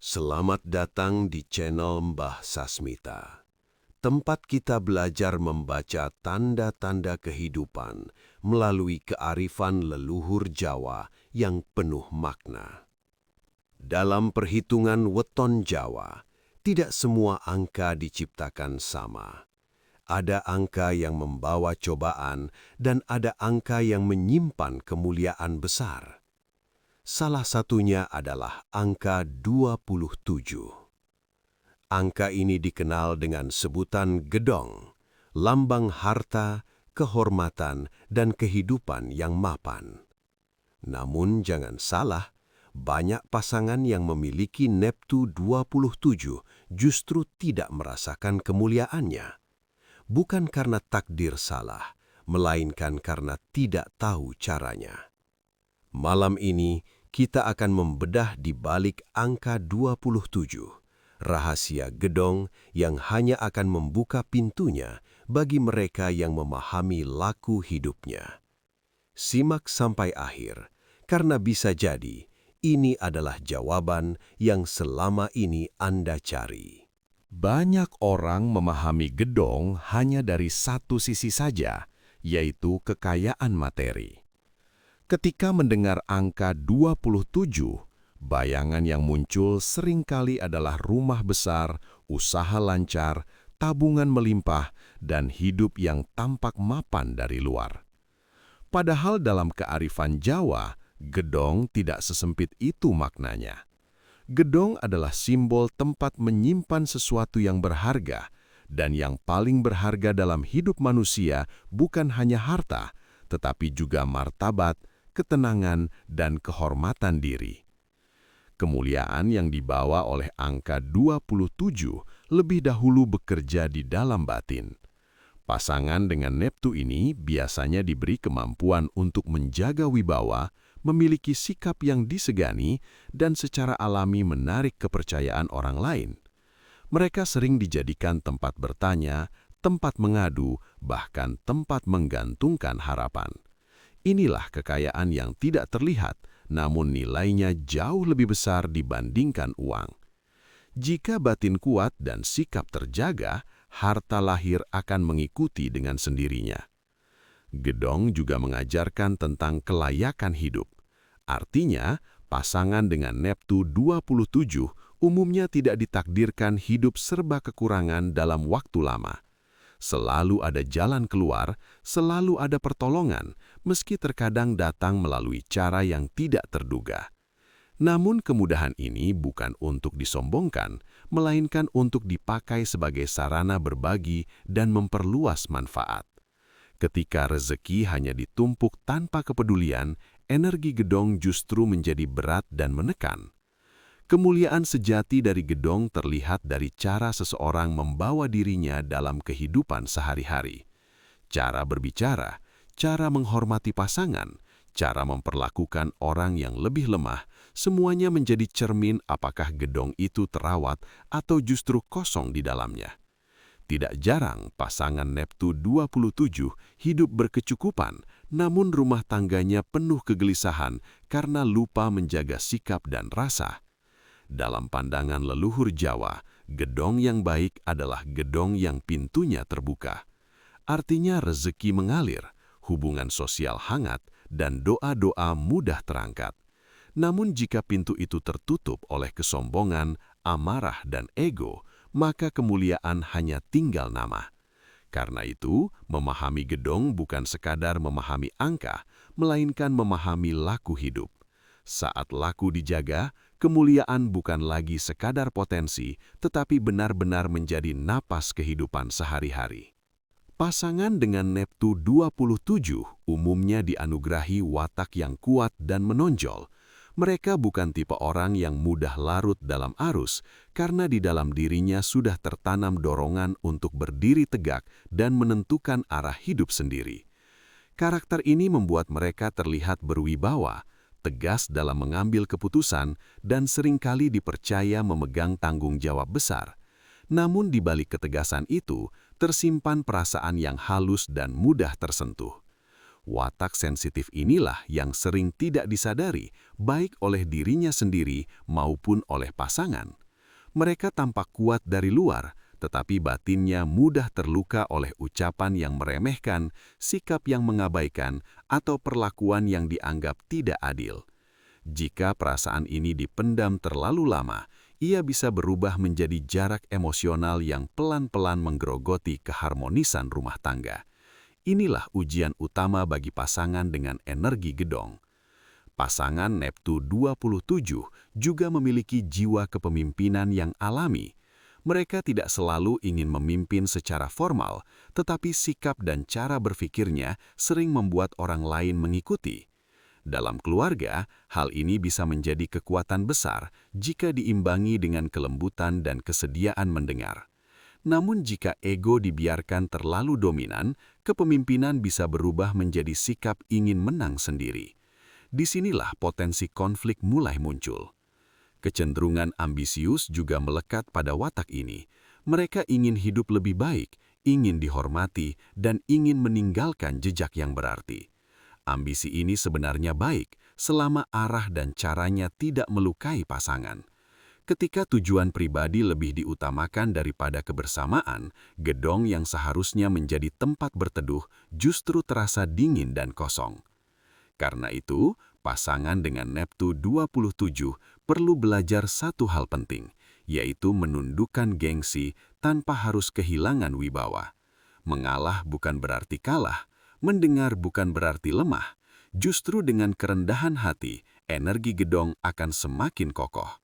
Selamat datang di channel Mbah Sasmita, tempat kita belajar membaca tanda-tanda kehidupan melalui kearifan leluhur Jawa yang penuh makna. Dalam perhitungan weton Jawa, tidak semua angka diciptakan sama. Ada angka yang membawa cobaan dan ada angka yang menyimpan kemuliaan besar. Salah satunya adalah angka 27. Angka ini dikenal dengan sebutan gedong, lambang harta, kehormatan, dan kehidupan yang mapan. Namun jangan salah, banyak pasangan yang memiliki Neptu 27 justru tidak merasakan kemuliaannya. Bukan karena takdir salah, melainkan karena tidak tahu caranya. Malam ini, kita akan membedah di balik angka 27, rahasia gedong yang hanya akan membuka pintunya bagi mereka yang memahami laku hidupnya. Simak sampai akhir, karena bisa jadi ini adalah jawaban yang selama ini Anda cari. Banyak orang memahami gedong hanya dari satu sisi saja, yaitu kekayaan materi. Ketika mendengar angka 27, bayangan yang muncul seringkali adalah rumah besar, usaha lancar, tabungan melimpah, dan hidup yang tampak mapan dari luar. Padahal dalam kearifan Jawa, gedong tidak sesempit itu maknanya. Gedong adalah simbol tempat menyimpan sesuatu yang berharga, dan yang paling berharga dalam hidup manusia bukan hanya harta, tetapi juga martabat, ketenangan, dan kehormatan diri. Kemuliaan yang dibawa oleh angka 27 lebih dahulu bekerja di dalam batin. Pasangan dengan Neptu ini biasanya diberi kemampuan untuk menjaga wibawa, memiliki sikap yang disegani, dan secara alami menarik kepercayaan orang lain. Mereka sering dijadikan tempat bertanya, tempat mengadu, bahkan tempat menggantungkan harapan. Inilah kekayaan yang tidak terlihat, namun nilainya jauh lebih besar dibandingkan uang. Jika batin kuat dan sikap terjaga, harta lahir akan mengikuti dengan sendirinya. Gedong juga mengajarkan tentang kelayakan hidup. Artinya, pasangan dengan Neptu 27 umumnya tidak ditakdirkan hidup serba kekurangan dalam waktu lama. Selalu ada jalan keluar, selalu ada pertolongan, meski terkadang datang melalui cara yang tidak terduga. Namun kemudahan ini bukan untuk disombongkan, melainkan untuk dipakai sebagai sarana berbagi dan memperluas manfaat. Ketika rezeki hanya ditumpuk tanpa kepedulian, energi gedong justru menjadi berat dan menekan. Kemuliaan sejati dari gedong terlihat dari cara seseorang membawa dirinya dalam kehidupan sehari-hari. Cara berbicara, cara menghormati pasangan, cara memperlakukan orang yang lebih lemah, semuanya menjadi cermin apakah gedong itu terawat atau justru kosong di dalamnya. Tidak jarang pasangan Neptu 27 hidup berkecukupan, namun rumah tangganya penuh kegelisahan karena lupa menjaga sikap dan rasa. Dalam pandangan leluhur Jawa, gedong yang baik adalah gedong yang pintunya terbuka. Artinya rezeki mengalir, hubungan sosial hangat, dan doa-doa mudah terangkat. Namun jika pintu itu tertutup oleh kesombongan, amarah, dan ego, maka kemuliaan hanya tinggal nama. Karena itu, memahami gedong bukan sekadar memahami angka, melainkan memahami laku hidup. Saat laku dijaga, kemuliaan bukan lagi sekadar potensi, tetapi benar-benar menjadi napas kehidupan sehari-hari. Pasangan dengan Neptu 27 umumnya dianugerahi watak yang kuat dan menonjol. Mereka bukan tipe orang yang mudah larut dalam arus, karena di dalam dirinya sudah tertanam dorongan untuk berdiri tegak dan menentukan arah hidup sendiri. Karakter ini membuat mereka terlihat berwibawa, tegas dalam mengambil keputusan, dan seringkali dipercaya memegang tanggung jawab besar. Namun di balik ketegasan itu, tersimpan perasaan yang halus dan mudah tersentuh. Watak sensitif inilah yang sering tidak disadari, baik oleh dirinya sendiri maupun oleh pasangan. Mereka tampak kuat dari luar, tetapi batinnya mudah terluka oleh ucapan yang meremehkan, sikap yang mengabaikan, atau perlakuan yang dianggap tidak adil. Jika perasaan ini dipendam terlalu lama, ia bisa berubah menjadi jarak emosional yang pelan-pelan menggerogoti keharmonisan rumah tangga. Inilah ujian utama bagi pasangan dengan energi gedong. Pasangan Neptu 27 juga memiliki jiwa kepemimpinan yang alami. Mereka tidak selalu ingin memimpin secara formal, tetapi sikap dan cara berpikirnya sering membuat orang lain mengikuti. Dalam keluarga, hal ini bisa menjadi kekuatan besar jika diimbangi dengan kelembutan dan kesediaan mendengar. Namun jika ego dibiarkan terlalu dominan, kepemimpinan bisa berubah menjadi sikap ingin menang sendiri. Disinilah potensi konflik mulai muncul. Kecenderungan ambisius juga melekat pada watak ini. Mereka ingin hidup lebih baik, ingin dihormati, dan ingin meninggalkan jejak yang berarti. Ambisi ini sebenarnya baik selama arah dan caranya tidak melukai pasangan. Ketika tujuan pribadi lebih diutamakan daripada kebersamaan, gedong yang seharusnya menjadi tempat berteduh justru terasa dingin dan kosong. Karena itu, pasangan dengan Neptu 27 perlu belajar satu hal penting, yaitu menundukkan gengsi tanpa harus kehilangan wibawa. Mengalah bukan berarti kalah, mendengar bukan berarti lemah. Justru dengan kerendahan hati, energi gedong akan semakin kokoh.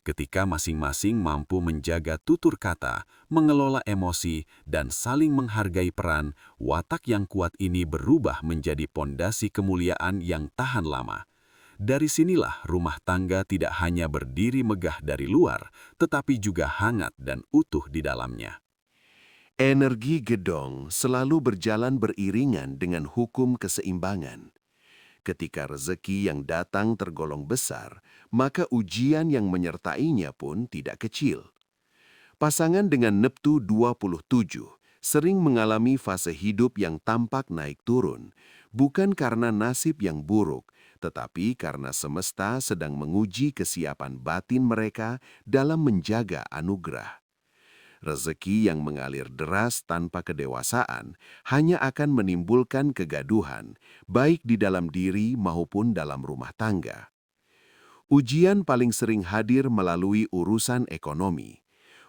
Ketika masing-masing mampu menjaga tutur kata, mengelola emosi, dan saling menghargai peran, watak yang kuat ini berubah menjadi pondasi kemuliaan yang tahan lama. Dari sinilah rumah tangga tidak hanya berdiri megah dari luar, tetapi juga hangat dan utuh di dalamnya. Energi gedong selalu berjalan beriringan dengan hukum keseimbangan. Ketika rezeki yang datang tergolong besar, maka ujian yang menyertainya pun tidak kecil. Pasangan dengan Neptu 27 sering mengalami fase hidup yang tampak naik turun, bukan karena nasib yang buruk, tetapi karena semesta sedang menguji kesiapan batin mereka dalam menjaga anugerah. Rezeki yang mengalir deras tanpa kedewasaan hanya akan menimbulkan kegaduhan, baik di dalam diri maupun dalam rumah tangga. Ujian paling sering hadir melalui urusan ekonomi.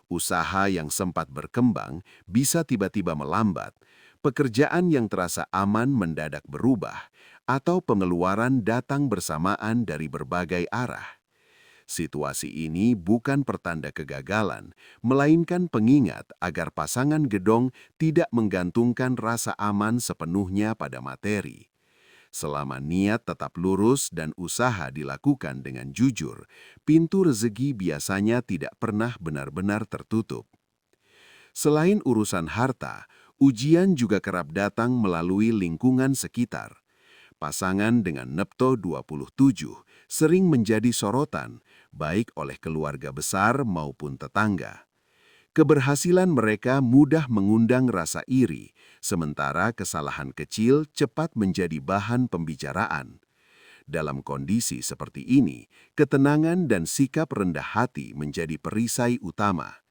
Usaha yang sempat berkembang bisa tiba-tiba melambat, pekerjaan yang terasa aman mendadak berubah, atau pengeluaran datang bersamaan dari berbagai arah. Situasi ini bukan pertanda kegagalan, melainkan pengingat agar pasangan gedong tidak menggantungkan rasa aman sepenuhnya pada materi. Selama niat tetap lurus dan usaha dilakukan dengan jujur, pintu rezeki biasanya tidak pernah benar-benar tertutup. Selain urusan harta, ujian juga kerap datang melalui lingkungan sekitar. Pasangan dengan Neptu 27 sering menjadi sorotan, baik oleh keluarga besar maupun tetangga. Keberhasilan mereka mudah mengundang rasa iri, sementara kesalahan kecil cepat menjadi bahan pembicaraan. Dalam kondisi seperti ini, ketenangan dan sikap rendah hati menjadi perisai utama.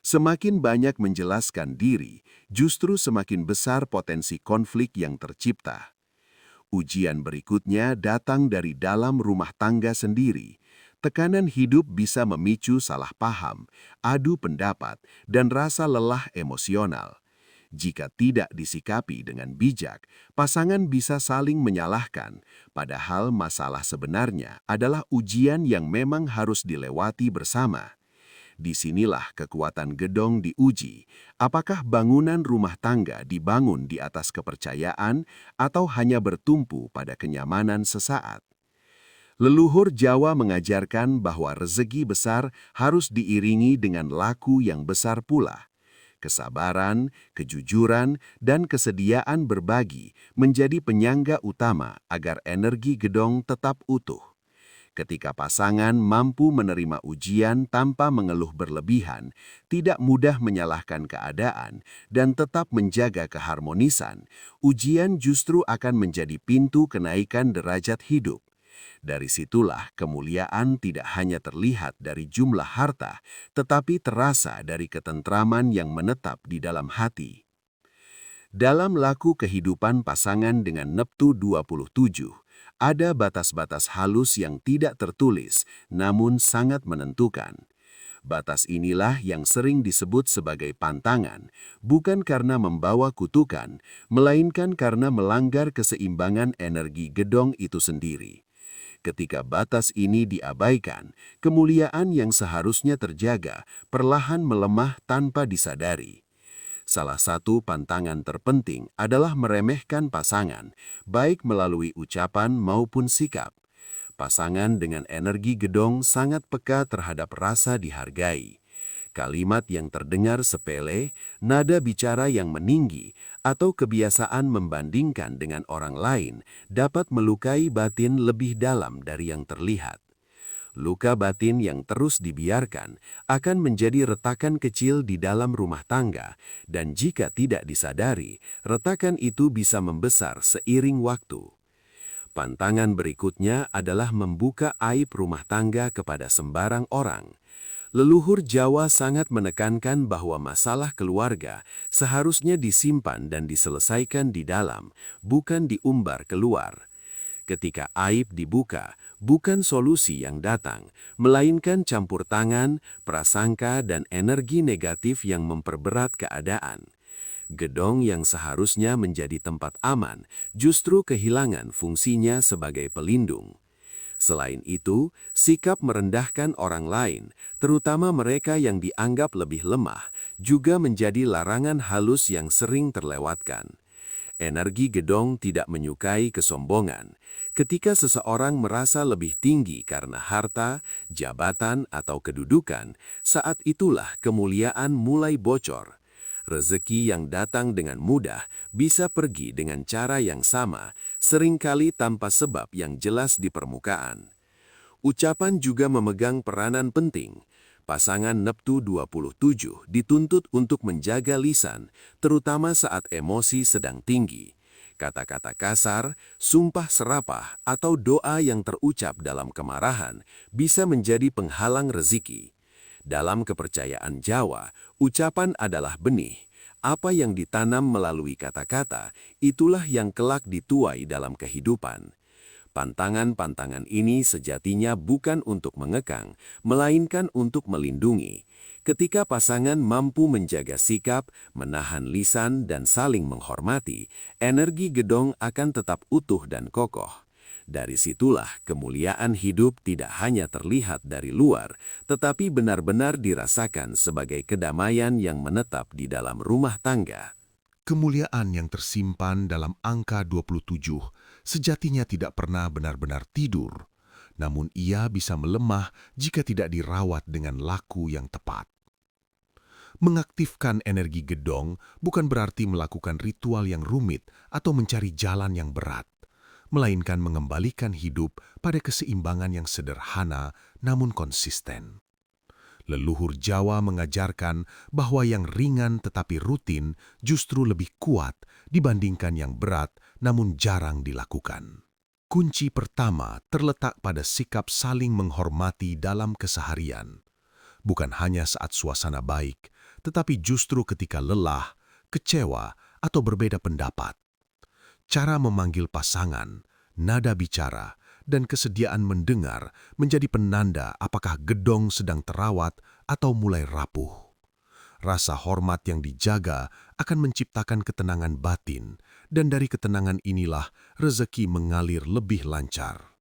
Semakin banyak menjelaskan diri, justru semakin besar potensi konflik yang tercipta. Ujian berikutnya datang dari dalam rumah tangga sendiri. Tekanan hidup bisa memicu salah paham, adu pendapat, dan rasa lelah emosional. Jika tidak disikapi dengan bijak, pasangan bisa saling menyalahkan, padahal masalah sebenarnya adalah ujian yang memang harus dilewati bersama. Disinilah kekuatan gedong diuji. Apakah bangunan rumah tangga dibangun di atas kepercayaan atau hanya bertumpu pada kenyamanan sesaat? Leluhur Jawa mengajarkan bahwa rezeki besar harus diiringi dengan laku yang besar pula. Kesabaran, kejujuran, dan kesediaan berbagi menjadi penyangga utama agar energi gedong tetap utuh. Ketika pasangan mampu menerima ujian tanpa mengeluh berlebihan, tidak mudah menyalahkan keadaan, dan tetap menjaga keharmonisan, ujian justru akan menjadi pintu kenaikan derajat hidup. Dari situlah kemuliaan tidak hanya terlihat dari jumlah harta, tetapi terasa dari ketentraman yang menetap di dalam hati. Dalam laku kehidupan pasangan dengan Neptu 27, ada batas-batas halus yang tidak tertulis, namun sangat menentukan. Batas inilah yang sering disebut sebagai pantangan, bukan karena membawa kutukan, melainkan karena melanggar keseimbangan energi gedong itu sendiri. Ketika batas ini diabaikan, kemuliaan yang seharusnya terjaga perlahan melemah tanpa disadari. Salah satu pantangan terpenting adalah meremehkan pasangan, baik melalui ucapan maupun sikap. Pasangan dengan energi gedong sangat peka terhadap rasa dihargai. Kalimat yang terdengar sepele, nada bicara yang meninggi, atau kebiasaan membandingkan dengan orang lain dapat melukai batin lebih dalam dari yang terlihat. Luka batin yang terus dibiarkan akan menjadi retakan kecil di dalam rumah tangga, dan jika tidak disadari, retakan itu bisa membesar seiring waktu. Pantangan berikutnya adalah membuka aib rumah tangga kepada sembarang orang. Leluhur Jawa sangat menekankan bahwa masalah keluarga seharusnya disimpan dan diselesaikan di dalam, bukan diumbar keluar. Ketika aib dibuka, bukan solusi yang datang, melainkan campur tangan, prasangka, dan energi negatif yang memperberat keadaan. Gedong yang seharusnya menjadi tempat aman justru kehilangan fungsinya sebagai pelindung. Selain itu, sikap merendahkan orang lain, terutama mereka yang dianggap lebih lemah, juga menjadi larangan halus yang sering terlewatkan. Energi gedong tidak menyukai kesombongan. Ketika seseorang merasa lebih tinggi karena harta, jabatan, atau kedudukan, saat itulah kemuliaan mulai bocor. Rezeki yang datang dengan mudah bisa pergi dengan cara yang sama, seringkali tanpa sebab yang jelas di permukaan. Ucapan juga memegang peranan penting. Pasangan Neptu 27 dituntut untuk menjaga lisan, terutama saat emosi sedang tinggi. Kata-kata kasar, sumpah serapah, atau doa yang terucap dalam kemarahan bisa menjadi penghalang rezeki. Dalam kepercayaan Jawa, ucapan adalah benih. Apa yang ditanam melalui kata-kata, itulah yang kelak dituai dalam kehidupan. Pantangan-pantangan ini sejatinya bukan untuk mengekang, melainkan untuk melindungi. Ketika pasangan mampu menjaga sikap, menahan lisan, dan saling menghormati, energi gedong akan tetap utuh dan kokoh. Dari situlah kemuliaan hidup tidak hanya terlihat dari luar, tetapi benar-benar dirasakan sebagai kedamaian yang menetap di dalam rumah tangga. Kemuliaan yang tersimpan dalam angka 27 sejatinya tidak pernah benar-benar tidur, namun ia bisa melemah jika tidak dirawat dengan laku yang tepat. Mengaktifkan energi gedong bukan berarti melakukan ritual yang rumit atau mencari jalan yang berat, melainkan mengembalikan hidup pada keseimbangan yang sederhana namun konsisten. Leluhur Jawa mengajarkan bahwa yang ringan tetapi rutin justru lebih kuat dibandingkan yang berat namun jarang dilakukan. Kunci pertama terletak pada sikap saling menghormati dalam keseharian. Bukan hanya saat suasana baik, tetapi justru ketika lelah, kecewa, atau berbeda pendapat. Cara memanggil pasangan, nada bicara, dan kesediaan mendengar menjadi penanda apakah gedong sedang terawat atau mulai rapuh. Rasa hormat yang dijaga akan menciptakan ketenangan batin, dan dari ketenangan inilah rezeki mengalir lebih lancar.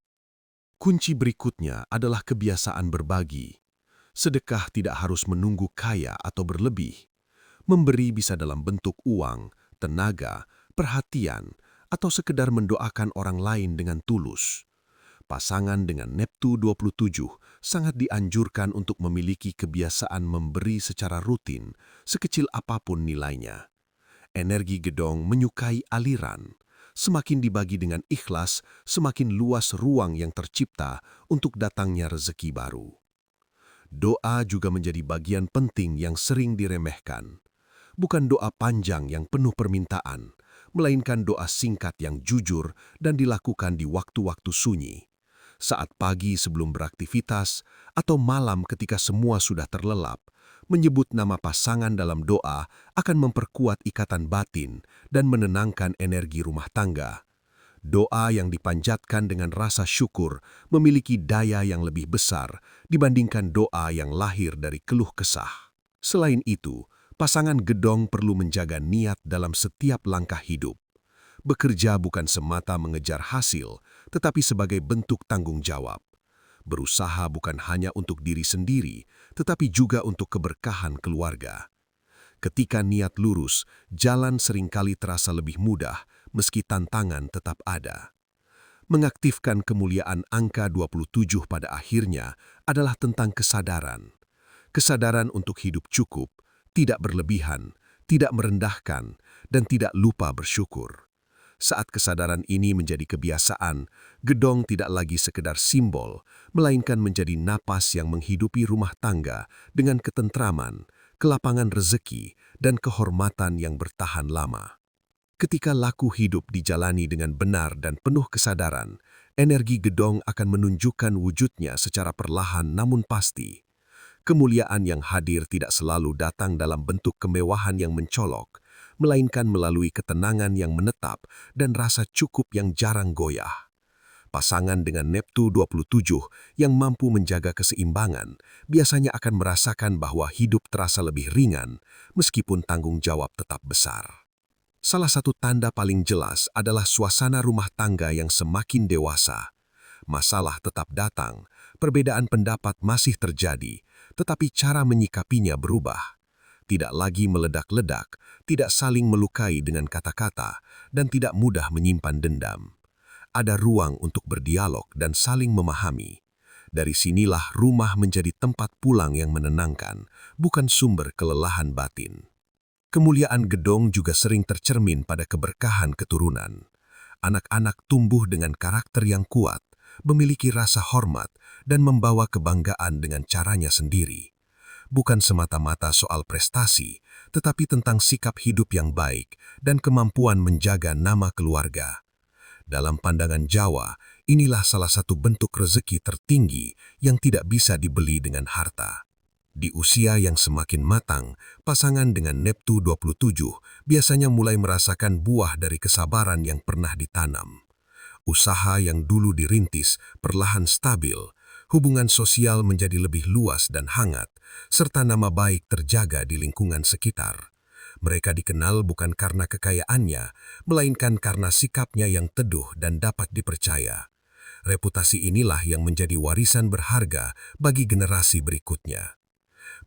Kunci berikutnya adalah kebiasaan berbagi. Sedekah tidak harus menunggu kaya atau berlebih. Memberi bisa dalam bentuk uang, tenaga, perhatian, atau sekedar mendoakan orang lain dengan tulus. Pasangan dengan Neptu 27 sangat dianjurkan untuk memiliki kebiasaan memberi secara rutin, sekecil apapun nilainya. Energi gedong menyukai aliran. Semakin dibagi dengan ikhlas, semakin luas ruang yang tercipta untuk datangnya rezeki baru. Doa juga menjadi bagian penting yang sering diremehkan. Bukan doa panjang yang penuh permintaan, melainkan doa singkat yang jujur dan dilakukan di waktu-waktu sunyi. Saat pagi sebelum beraktivitas atau malam ketika semua sudah terlelap, menyebut nama pasangan dalam doa akan memperkuat ikatan batin dan menenangkan energi rumah tangga. Doa yang dipanjatkan dengan rasa syukur memiliki daya yang lebih besar dibandingkan doa yang lahir dari keluh kesah. Selain itu, pasangan gedong perlu menjaga niat dalam setiap langkah hidup. Bekerja bukan semata mengejar hasil, tetapi sebagai bentuk tanggung jawab. Berusaha bukan hanya untuk diri sendiri, tetapi juga untuk keberkahan keluarga. Ketika niat lurus, jalan seringkali terasa lebih mudah, meski tantangan tetap ada. Mengaktifkan kemuliaan angka 27 pada akhirnya adalah tentang kesadaran. Kesadaran untuk hidup cukup, tidak berlebihan, tidak merendahkan, dan tidak lupa bersyukur. Saat kesadaran ini menjadi kebiasaan, gedong tidak lagi sekedar simbol, melainkan menjadi napas yang menghidupi rumah tangga dengan ketentraman, kelapangan rezeki, dan kehormatan yang bertahan lama. Ketika laku hidup dijalani dengan benar dan penuh kesadaran, energi gedong akan menunjukkan wujudnya secara perlahan namun pasti. Kemuliaan yang hadir tidak selalu datang dalam bentuk kemewahan yang mencolok, melainkan melalui ketenangan yang menetap dan rasa cukup yang jarang goyah. Pasangan dengan Neptu 27 yang mampu menjaga keseimbangan biasanya akan merasakan bahwa hidup terasa lebih ringan meskipun tanggung jawab tetap besar. Salah satu tanda paling jelas adalah suasana rumah tangga yang semakin dewasa. Masalah tetap datang, perbedaan pendapat masih terjadi, tetapi cara menyikapinya berubah. Tidak lagi meledak-ledak, tidak saling melukai dengan kata-kata, dan tidak mudah menyimpan dendam. Ada ruang untuk berdialog dan saling memahami. Dari sinilah rumah menjadi tempat pulang yang menenangkan, bukan sumber kelelahan batin. Kemuliaan gedong juga sering tercermin pada keberkahan keturunan. Anak-anak tumbuh dengan karakter yang kuat, memiliki rasa hormat, dan membawa kebanggaan dengan caranya sendiri. Bukan semata-mata soal prestasi, tetapi tentang sikap hidup yang baik dan kemampuan menjaga nama keluarga. Dalam pandangan Jawa, inilah salah satu bentuk rezeki tertinggi yang tidak bisa dibeli dengan harta. Di usia yang semakin matang, pasangan dengan Neptu 27 biasanya mulai merasakan buah dari kesabaran yang pernah ditanam. Usaha yang dulu dirintis perlahan stabil, hubungan sosial menjadi lebih luas dan hangat, serta nama baik terjaga di lingkungan sekitar. Mereka dikenal bukan karena kekayaannya, melainkan karena sikapnya yang teduh dan dapat dipercaya. Reputasi inilah yang menjadi warisan berharga bagi generasi berikutnya.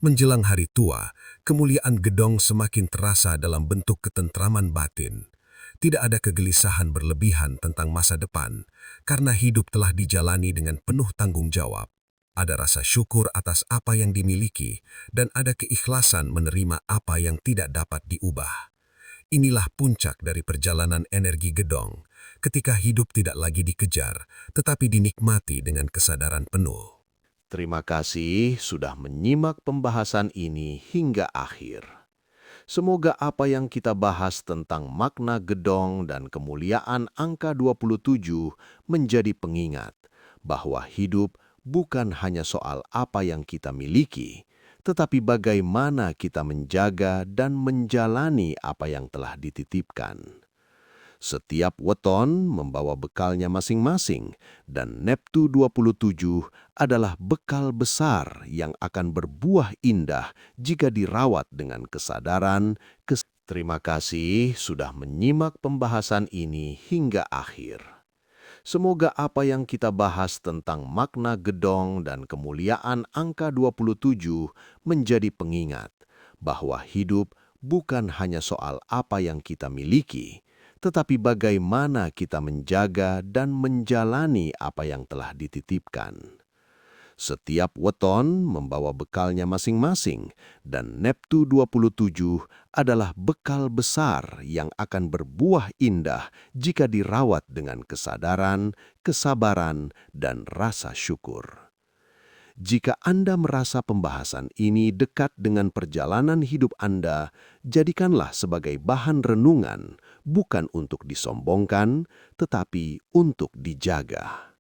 Menjelang hari tua, kemuliaan gedong semakin terasa dalam bentuk ketentraman batin. Tidak ada kegelisahan berlebihan tentang masa depan, karena hidup telah dijalani dengan penuh tanggung jawab. Ada rasa syukur atas apa yang dimiliki, dan ada keikhlasan menerima apa yang tidak dapat diubah. Inilah puncak dari perjalanan energi gedong, ketika hidup tidak lagi dikejar, tetapi dinikmati dengan kesadaran penuh. Terima kasih sudah menyimak pembahasan ini hingga akhir. Semoga apa yang kita bahas tentang makna gedong dan kemuliaan angka 27 menjadi pengingat bahwa hidup bukan hanya soal apa yang kita miliki, tetapi bagaimana kita menjaga dan menjalani apa yang telah dititipkan. Setiap weton membawa bekalnya masing-masing, dan Neptu 27 adalah bekal besar yang akan berbuah indah jika dirawat dengan kesadaran. Terima kasih sudah menyimak pembahasan ini hingga akhir. Semoga apa yang kita bahas tentang makna gedong dan kemuliaan angka 27 menjadi pengingat bahwa hidup bukan hanya soal apa yang kita miliki, tetapi bagaimana kita menjaga dan menjalani apa yang telah dititipkan. Setiap weton membawa bekalnya masing-masing, dan Neptu 27 adalah bekal besar yang akan berbuah indah jika dirawat dengan kesadaran, kesabaran, dan rasa syukur. Jika Anda merasa pembahasan ini dekat dengan perjalanan hidup Anda, jadikanlah sebagai bahan renungan, bukan untuk disombongkan, tetapi untuk dijaga.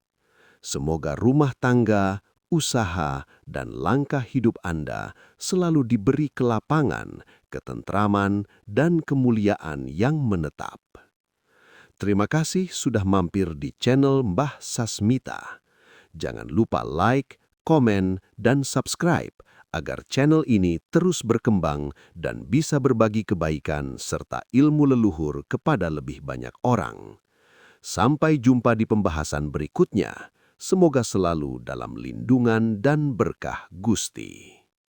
Semoga rumah tangga, usaha, dan langkah hidup Anda selalu diberi kelapangan, ketentraman, dan kemuliaan yang menetap. Terima kasih sudah mampir di channel Mbah Sasmita. Jangan lupa like, komen, dan subscribe agar channel ini terus berkembang dan bisa berbagi kebaikan serta ilmu leluhur kepada lebih banyak orang. Sampai jumpa di pembahasan berikutnya. Semoga selalu dalam lindungan dan berkah Gusti.